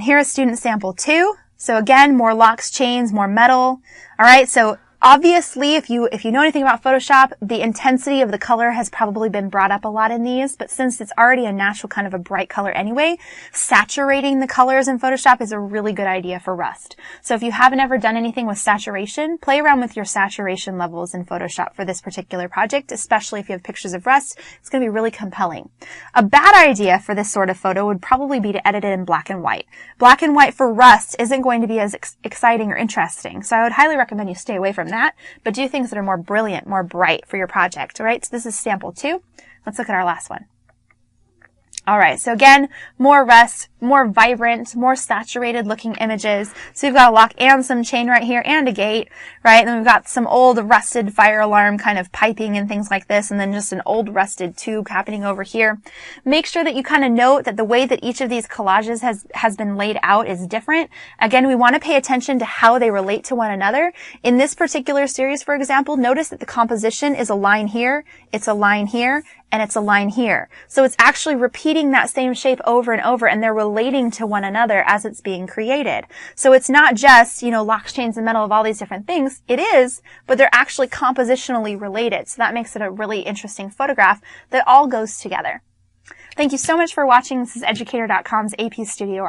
And here is student sample 2. So again, more locks, chains, more metal. All right, so obviously, if you know anything about Photoshop, the intensity of the color has probably been brought up a lot in these, but since it's already a natural kind of a bright color anyway, saturating the colors in Photoshop is a really good idea for Rust. So if you haven't ever done anything with saturation, play around with your saturation levels in Photoshop for this particular project, especially if you have pictures of Rust. It's going to be really compelling. A bad idea for this sort of photo would probably be to edit it in black and white. Black and white for Rust isn't going to be as exciting or interesting, so I would highly recommend you stay away from that, but do things that are more brilliant, more bright for your project, all right? So this is sample 2. Let's look at our last one. All right, so again, more Rust, more vibrant, more saturated looking images. So we've got a lock and some chain right here and a gate, right? And then we've got some old rusted fire alarm kind of piping and things like this, and then just an old rusted tube happening over here. Make sure that you kind of note that the way that each of these collages has been laid out is different. Again, we want to pay attention to how they relate to one another. In this particular series, for example, notice that the composition is a line here, it's a line here, and it's a line here. So it's actually repeating that same shape over and over, and they're relating to one another as it's being created. So it's not just, locks, chains, and metal of all these different things. It is, but they're actually compositionally related. So that makes it a really interesting photograph that all goes together. Thank you so much for watching. This is Educator.com's AP Studio.